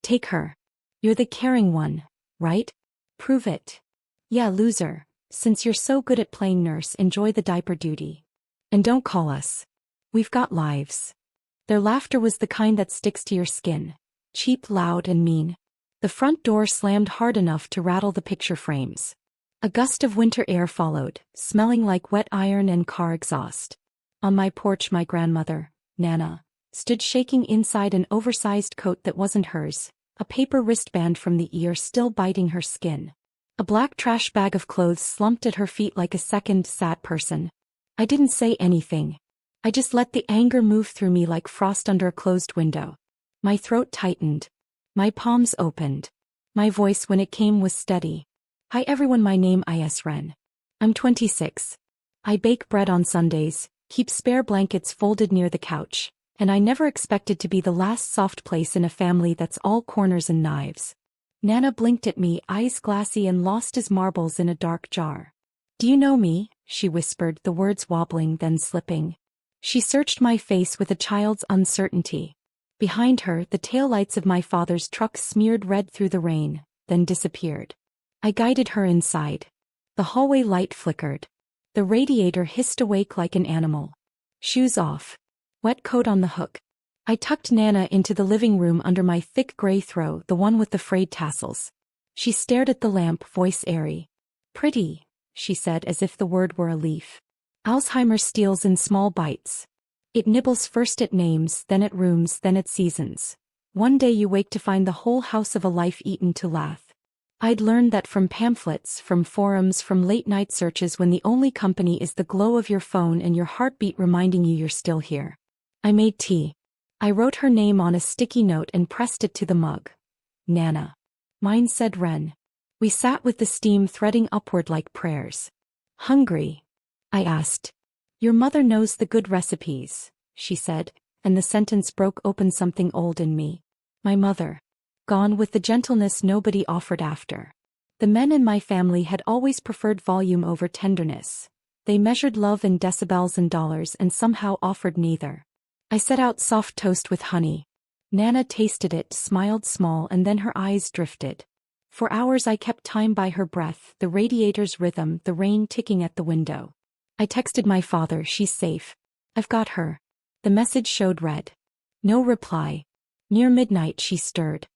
Take her. You're the caring one, right? Prove it. Yeah, loser. Since you're so good at playing nurse, enjoy the diaper duty. And don't call us. We've got lives. Their laughter was the kind that sticks to your skin. Cheap, loud, and mean. The front door slammed hard enough to rattle the picture frames. A gust of winter air followed, smelling like wet iron and car exhaust. On my porch, my grandmother, Nana, stood shaking inside an oversized coat that wasn't hers, a paper wristband from the ear still biting her skin. A black trash bag of clothes slumped at her feet like a second, sad person. I didn't say anything. I just let the anger move through me like frost under a closed window. My throat tightened. My palms opened. My voice, when it came, was steady. Hi everyone, my name is Ren. I'm 26. I bake bread on Sundays, keep spare blankets folded near the couch, and I never expected to be the last soft place in a family that's all corners and knives. Nana blinked at me, eyes glassy and lost as marbles in a dark jar. Do you know me? She whispered, the words wobbling then slipping. She searched my face with a child's uncertainty. Behind her, the taillights of my father's truck smeared red through the rain, then disappeared. I guided her inside. The hallway light flickered. The radiator hissed awake like an animal. Shoes off. Wet coat on the hook. I tucked Nana into the living room under my thick gray throw, the one with the frayed tassels. She stared at the lamp, voice airy. Pretty, she said as if the word were a leaf. ALZHEIMER'S steals in small bites. It nibbles first at names, then at rooms, then at seasons. One day you wake to find the whole house of a life eaten to lath. I'd learned that from pamphlets, from forums, from late-night searches when the only company is the glow of your phone and your heartbeat reminding you you're still here. I made tea. I wrote her name on a sticky note and pressed it to the mug. Nana. Mine said Ren. We sat with the steam threading upward like prayers. Hungry? I asked. Your mother knows the good recipes, she said, and the sentence broke open something old in me. My mother. Gone with the gentleness nobody offered after. The men in my family had always preferred volume over tenderness. They measured love in decibels and dollars and somehow offered neither. I set out soft toast with honey. Nana tasted it, smiled small, and then her eyes drifted. For hours I kept time by her breath, the radiator's rhythm, the rain ticking at the window. I texted my father, she's safe. I've got her. The message showed red. No reply. Near midnight she stirred.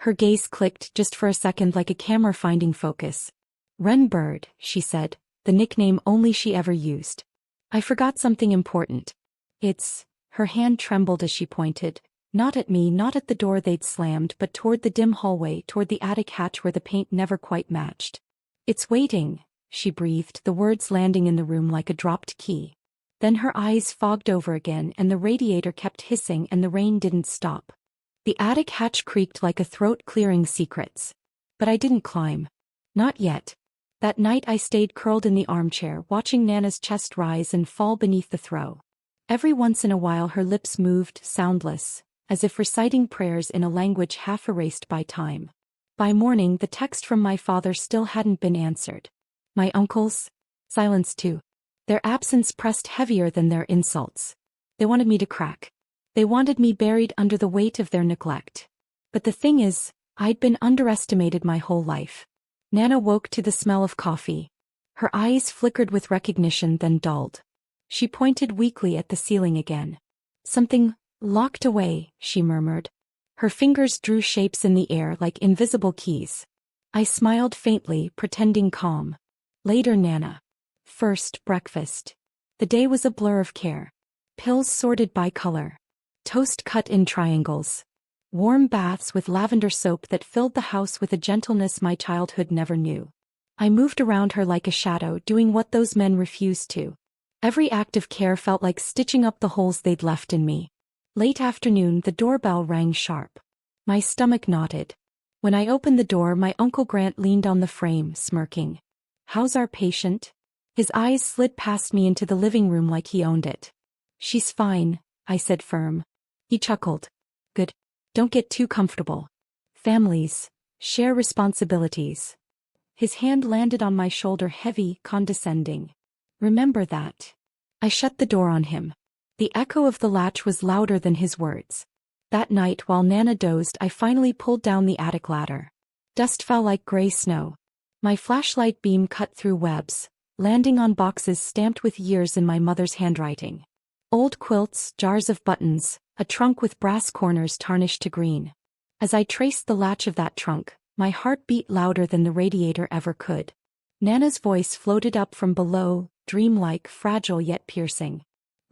Her gaze clicked just for a second like a camera finding focus. Ren Bird, she said, the nickname only she ever used. I forgot something important. It's... Her hand trembled as she pointed, not at me, not at the door they'd slammed, but toward the dim hallway, toward the attic hatch where the paint never quite matched. It's waiting, she breathed, the words landing in the room like a dropped key. Then her eyes fogged over again and the radiator kept hissing and the rain didn't stop. The attic hatch creaked like a throat clearing secrets. But I didn't climb. Not yet. That night I stayed curled in the armchair, watching Nana's chest rise and fall beneath the throw. Every once in a while her lips moved, soundless, as if reciting prayers in a language half erased by time. By morning the text from my father still hadn't been answered. My uncles? Silence too. Their absence pressed heavier than their insults. They wanted me to crack. They wanted me buried under the weight of their neglect. But the thing is, I'd been underestimated my whole life. Nana woke to the smell of coffee. Her eyes flickered with recognition then dulled. She pointed weakly at the ceiling again. Something locked away, she murmured. Her fingers drew shapes in the air like invisible keys. I smiled faintly, pretending calm. Later, Nana. First, breakfast. The day was a blur of care. Pills sorted by color. Toast cut in triangles. Warm baths with lavender soap that filled the house with a gentleness my childhood never knew. I moved around her like a shadow, doing what those men refused to. Every act of care felt like stitching up the holes they'd left in me. Late afternoon, the doorbell rang sharp. My stomach knotted. When I opened the door, my Uncle Grant leaned on the frame, smirking. How's our patient? His eyes slid past me into the living room like he owned it. She's fine, I said firm. He chuckled. Good. Don't get too comfortable. Families share responsibilities. His hand landed on my shoulder, heavy, condescending. Remember that. I shut the door on him. The echo of the latch was louder than his words. That night while Nana dozed, I finally pulled down the attic ladder. Dust fell like gray snow. My flashlight beam cut through webs, landing on boxes stamped with years in my mother's handwriting. Old quilts, jars of buttons, a trunk with brass corners tarnished to green. As I traced the latch of that trunk, my heart beat louder than the radiator ever could. Nana's voice floated up from below, dreamlike, fragile yet piercing.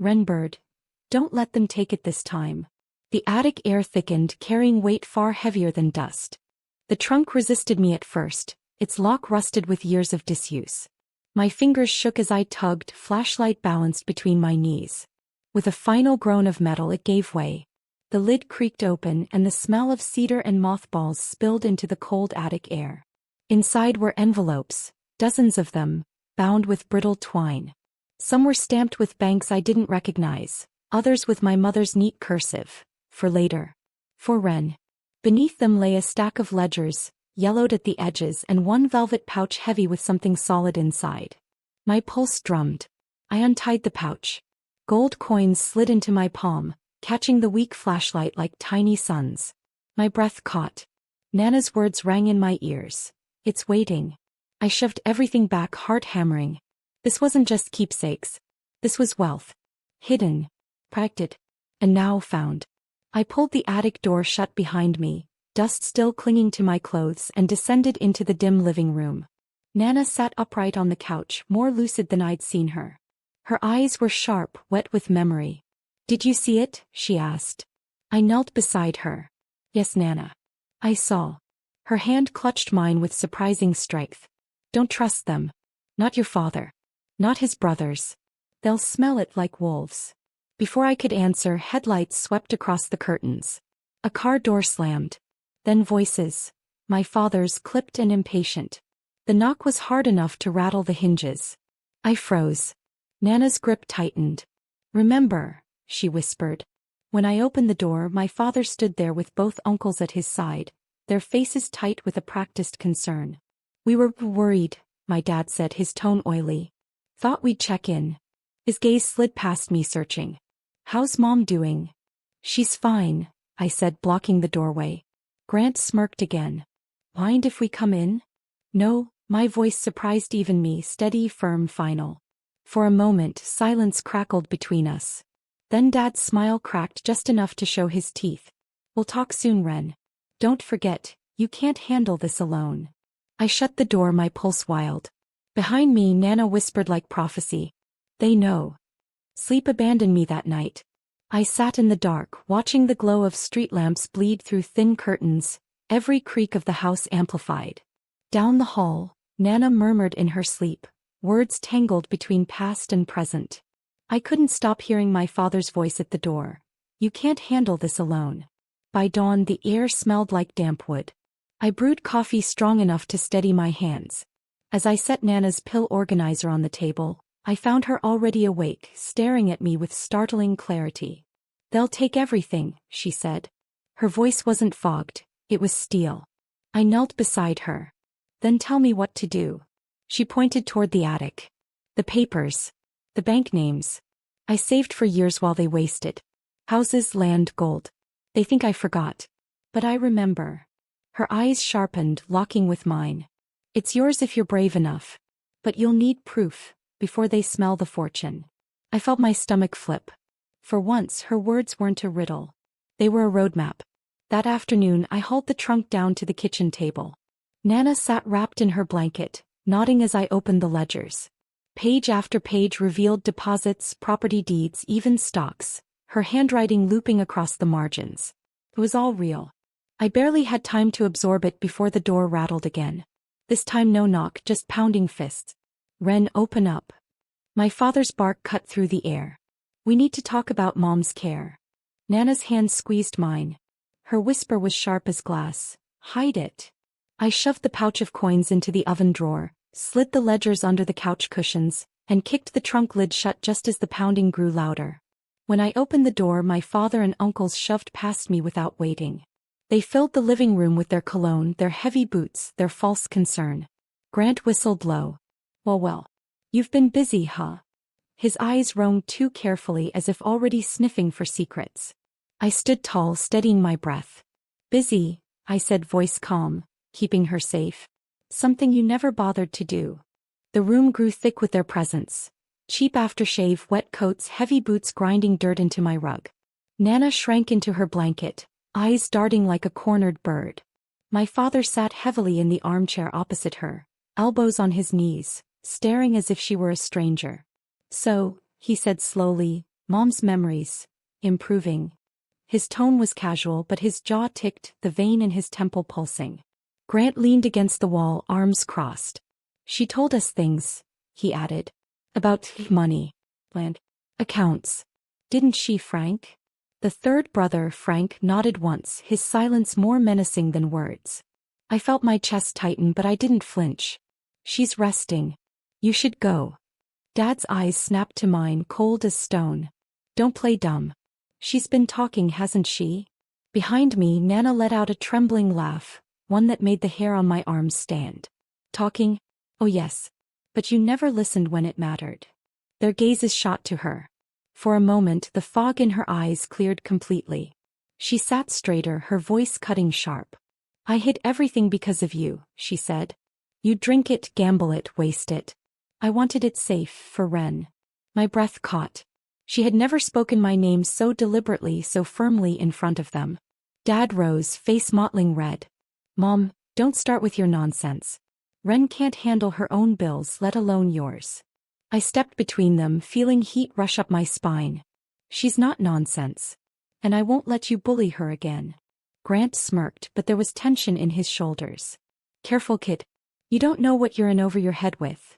"Wrenbird, don't let them take it this time." The attic air thickened, carrying weight far heavier than dust. The trunk resisted me at first, its lock rusted with years of disuse. My fingers shook as I tugged, flashlight balanced between my knees. With a final groan of metal, it gave way. The lid creaked open and the smell of cedar and mothballs spilled into the cold attic air. Inside were envelopes, dozens of them, bound with brittle twine. Some were stamped with banks I didn't recognize, others with my mother's neat cursive. For later. For Wren. Beneath them lay a stack of ledgers, yellowed at the edges, and one velvet pouch heavy with something solid inside. My pulse drummed. I untied the pouch. Gold coins slid into my palm, catching the weak flashlight like tiny suns. My breath caught. Nana's words rang in my ears. "It's waiting." I shoved everything back, heart hammering. This wasn't just keepsakes. This was wealth. Hidden. Protected. And now found. I pulled the attic door shut behind me, dust still clinging to my clothes, and descended into the dim living room. Nana sat upright on the couch, more lucid than I'd seen her. Her eyes were sharp, wet with memory. "Did you see it?" she asked. I knelt beside her. "Yes, Nana. I saw." Her hand clutched mine with surprising strength. "Don't trust them. Not your father. Not his brothers. They'll smell it like wolves." Before I could answer, headlights swept across the curtains. A car door slammed. Then voices. My father's, clipped and impatient. The knock was hard enough to rattle the hinges. I froze. Nana's grip tightened. "Remember," she whispered. When I opened the door, my father stood there with both uncles at his side, their faces tight with a practiced concern. "We were worried," my dad said, his tone oily. "Thought we'd check in." His gaze slid past me, searching. "How's Mom doing?" "She's fine," I said, blocking the doorway. Grant smirked again. "Mind if we come in?" "No," my voice surprised even me, steady, firm, final. For a moment, silence crackled between us. Then Dad's smile cracked just enough to show his teeth. "We'll talk soon, Wren. Don't forget, you can't handle this alone." I shut the door, my pulse wild. Behind me, Nana whispered like prophecy. "They know." Sleep abandoned me that night. I sat in the dark, watching the glow of street lamps bleed through thin curtains, every creak of the house amplified. Down the hall, Nana murmured in her sleep, words tangled between past and present. I couldn't stop hearing my father's voice at the door. "You can't handle this alone." By dawn, the air smelled like damp wood. I brewed coffee strong enough to steady my hands. As I set Nana's pill organizer on the table, I found her already awake, staring at me with startling clarity. "They'll take everything," she said. Her voice wasn't fogged, it was steel. I knelt beside her. "Then tell me what to do." She pointed toward the attic. "The papers. The bank names. I saved for years while they wasted. Houses, land, gold. They think I forgot. But I remember." Her eyes sharpened, locking with mine. "It's yours if you're brave enough. But you'll need proof, before they smell the fortune." I felt my stomach flip. For once, her words weren't a riddle. They were a roadmap. That afternoon, I hauled the trunk down to the kitchen table. Nana sat wrapped in her blanket, nodding as I opened the ledgers. Page after page revealed deposits, property deeds, even stocks, her handwriting looping across the margins. It was all real. I barely had time to absorb it before the door rattled again. This time no knock, just pounding fists. "Wren, open up." My father's bark cut through the air. "We need to talk about Mom's care." Nana's hand squeezed mine. Her whisper was sharp as glass. "Hide it." I shoved the pouch of coins into the oven drawer, slid the ledgers under the couch cushions, and kicked the trunk lid shut just as the pounding grew louder. When I opened the door, my father and uncles shoved past me without waiting. They filled the living room with their cologne, their heavy boots, their false concern. Grant whistled low. Well, you've been busy, huh?" His eyes roamed too carefully, as if already sniffing for secrets. I stood tall, steadying my breath. Busy, I said, voice calm, keeping her safe. Something you never bothered to do. The room grew thick with their presence. Cheap aftershave, wet coats, heavy boots grinding dirt into my rug. Nana shrank into her blanket, eyes darting like a cornered bird. My father sat heavily in the armchair opposite her, elbows on his knees, staring as if she were a stranger. So, he said slowly, Mom's memories. Improving. His tone was casual, but his jaw ticked, the vein in his temple pulsing. Grant leaned against the wall, arms crossed. She told us things, he added. About money. Land. Accounts. Didn't she, Frank? The third brother, Frank, nodded once, his silence more menacing than words. I felt my chest tighten, but I didn't flinch. She's resting. You should go. Dad's eyes snapped to mine, cold as stone. Don't play dumb. She's been talking, hasn't she? Behind me, Nana let out a trembling laugh, one that made the hair on my arms stand. Talking? Oh yes. But you never listened when it mattered. Their gazes shot to her. For a moment, the fog in her eyes cleared completely. She sat straighter, her voice cutting sharp. I hid everything because of you, she said. You'd drink it, gamble it, waste it. I wanted it safe, for Ren. My breath caught. She had never spoken my name so deliberately, so firmly in front of them. Dad rose, face mottling red. Mom, don't start with your nonsense. Ren can't handle her own bills, let alone yours. I stepped between them, feeling heat rush up my spine. She's not nonsense. And I won't let you bully her again. Grant smirked, but there was tension in his shoulders. Careful, kid. You don't know what you're in over your head with.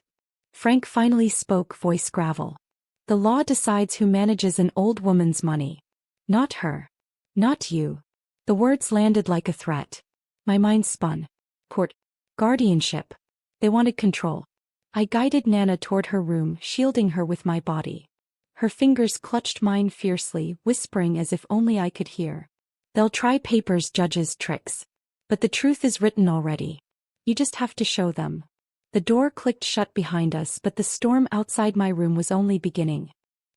Frank finally spoke, voice gravel. The law decides who manages an old woman's money. Not her. Not you. The words landed like a threat. My mind spun. Court. Guardianship. They wanted control. I guided Nana toward her room, shielding her with my body. Her fingers clutched mine fiercely, whispering as if only I could hear. They'll try papers, judges, tricks. But the truth is written already. You just have to show them. The door clicked shut behind us, but the storm outside my room was only beginning.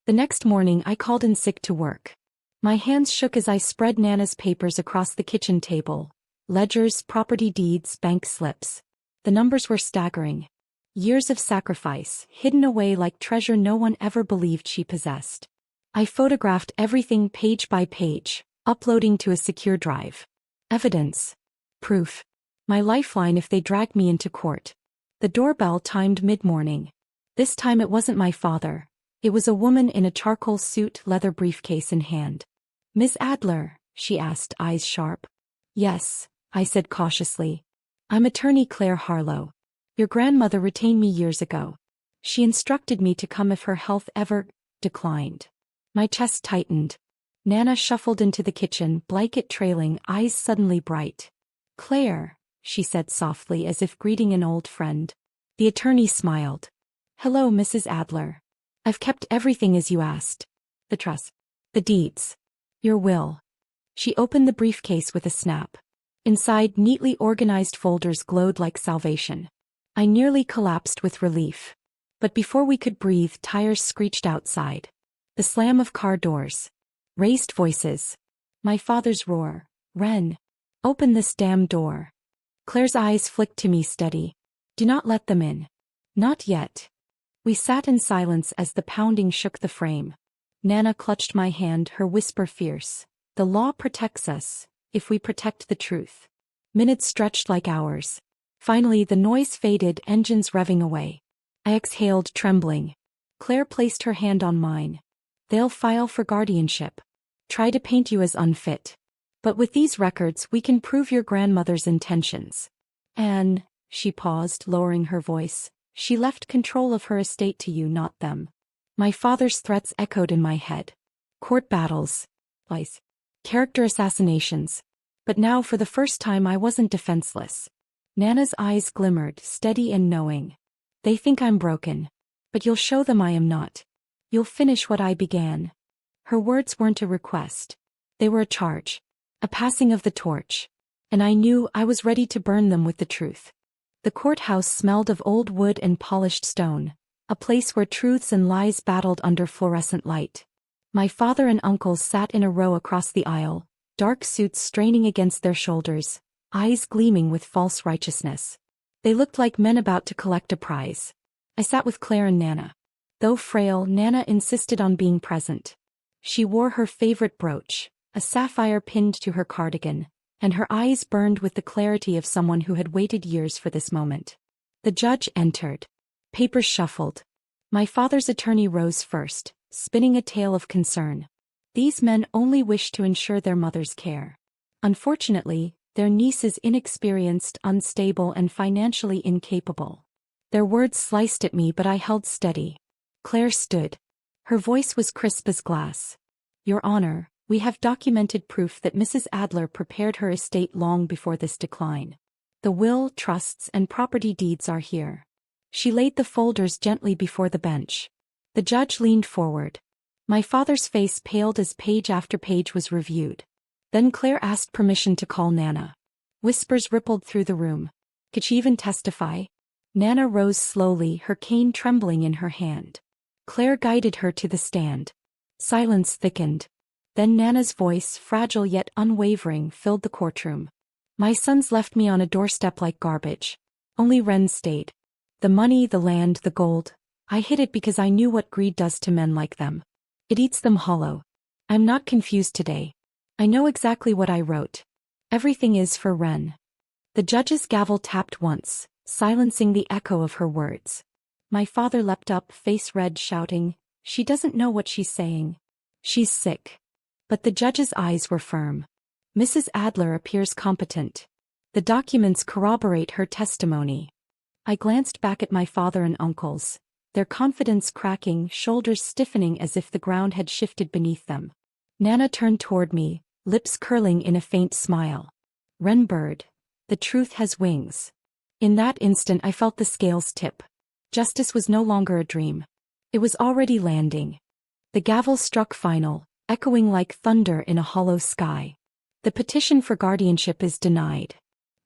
The next morning I called in sick to work. My hands shook as I spread Nana's papers across the kitchen table. Ledgers, property deeds, bank slips. The numbers were staggering. Years of sacrifice, hidden away like treasure no one ever believed she possessed. I photographed everything page by page, uploading to a secure drive. Evidence. Proof. My lifeline if they dragged me into court. The doorbell timed mid-morning. This time it wasn't my father. It was a woman in a charcoal suit, leather briefcase in hand. Miss Adler, she asked, eyes sharp. Yes, I said cautiously. I'm attorney Claire Harlow. Your grandmother retained me years ago. She instructed me to come if her health ever declined. My chest tightened. Nana shuffled into the kitchen, blanket trailing, eyes suddenly bright. Claire, she said softly as if greeting an old friend. The attorney smiled. Hello, Mrs. Adler. I've kept everything as you asked. The trust. The deeds. Your will. She opened the briefcase with a snap. Inside, neatly organized folders glowed like salvation. I nearly collapsed with relief. But before we could breathe, tires screeched outside. The slam of car doors. Raised voices. My father's roar. Ren. Open this damn door. Claire's eyes flicked to me steady. Do not let them in. Not yet. We sat in silence as the pounding shook the frame. Nana clutched my hand, her whisper fierce. The law protects us, if we protect the truth. Minutes stretched like hours. Finally the noise faded, engines revving away. I exhaled, trembling. Claire placed her hand on mine. They'll file for guardianship. Try to paint you as unfit. But with these records we can prove your grandmother's intentions. Anne, she paused, lowering her voice. She left control of her estate to you, not them. My father's threats echoed in my head. Court battles. Lies. Character assassinations. But now for the first time I wasn't defenseless. Nana's eyes glimmered, steady and knowing. They think I'm broken. But you'll show them I am not. You'll finish what I began. Her words weren't a request. They were a charge. A passing of the torch. And I knew I was ready to burn them with the truth. The courthouse smelled of old wood and polished stone, a place where truths and lies battled under fluorescent light. My father and uncles sat in a row across the aisle, dark suits straining against their shoulders, eyes gleaming with false righteousness. They looked like men about to collect a prize. I sat with Claire and Nana. Though frail, Nana insisted on being present. She wore her favorite brooch, a sapphire pinned to her cardigan, and her eyes burned with the clarity of someone who had waited years for this moment. The judge entered. Papers shuffled. My father's attorney rose first, spinning a tale of concern. These men only wished to ensure their mother's care. Unfortunately, their niece is inexperienced, unstable, and financially incapable. Their words sliced at me, but I held steady. Claire stood. Her voice was crisp as glass. Your Honor, we have documented proof that Mrs. Adler prepared her estate long before this decline. The will, trusts, and property deeds are here. She laid the folders gently before the bench. The judge leaned forward. My father's face paled as page after page was reviewed. Then Claire asked permission to call Nana. Whispers rippled through the room. Could she even testify? Nana rose slowly, her cane trembling in her hand. Claire guided her to the stand. Silence thickened. Then Nana's voice, fragile yet unwavering, filled the courtroom. My sons left me on a doorstep like garbage. Only Ren stayed. The money, the land, the gold. I hid it because I knew what greed does to men like them. It eats them hollow. I'm not confused today. I know exactly what I wrote. Everything is for Ren. The judge's gavel tapped once, silencing the echo of her words. My father leapt up, face red, shouting, "She doesn't know what she's saying. She's sick." But the judge's eyes were firm. Mrs. Adler appears competent. The documents corroborate her testimony. I glanced back at my father and uncles, their confidence cracking, shoulders stiffening as if the ground had shifted beneath them. Nana turned toward me, lips curling in a faint smile. Ren bird, the truth has wings. In that instant I felt the scales tip. Justice was no longer a dream. It was already landing. The gavel struck final, echoing like thunder in a hollow sky. The petition for guardianship is denied.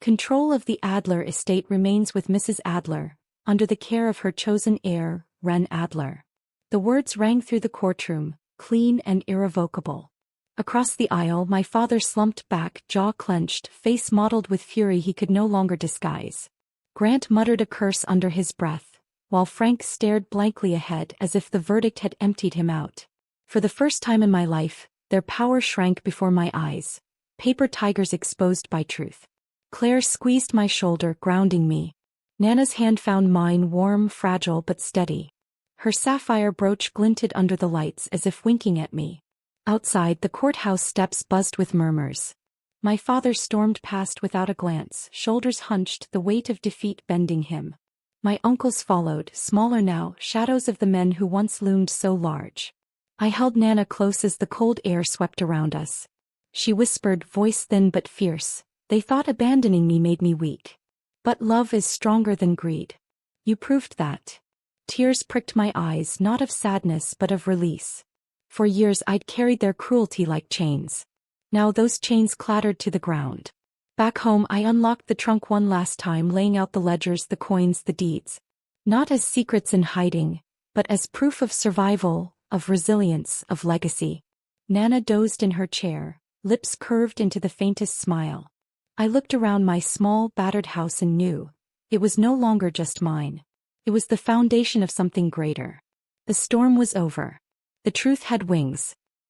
Control of the Adler estate remains with Mrs. Adler, under the care of her chosen heir, Ren Adler. The words rang through the courtroom, clean and irrevocable. Across the aisle, my father slumped back, jaw clenched, face mottled with fury he could no longer disguise. Grant muttered a curse under his breath, while Frank stared blankly ahead as if the verdict had emptied him out. For the first time in my life, their power shrank before my eyes. Paper tigers exposed by truth. Claire squeezed my shoulder, grounding me. Nana's hand found mine, warm, fragile, but steady. Her sapphire brooch glinted under the lights as if winking at me. Outside, the courthouse steps buzzed with murmurs. My father stormed past without a glance, shoulders hunched, the weight of defeat bending him. My uncles followed, smaller now, shadows of the men who once loomed so large. I held Nana close as the cold air swept around us. She whispered, voice thin but fierce, "They thought abandoning me made me weak. But love is stronger than greed. You proved that." Tears pricked my eyes, not of sadness but of release. For years I'd carried their cruelty like chains. Now those chains clattered to the ground. Back home I unlocked the trunk one last time, laying out the ledgers, the coins, the deeds. Not as secrets in hiding, but as proof of survival, of resilience, of legacy. Nana dozed in her chair, lips curved into the faintest smile. I looked around my small, battered house and knew it was no longer just mine. It was the foundation of something greater. The storm was over. The truth had wings,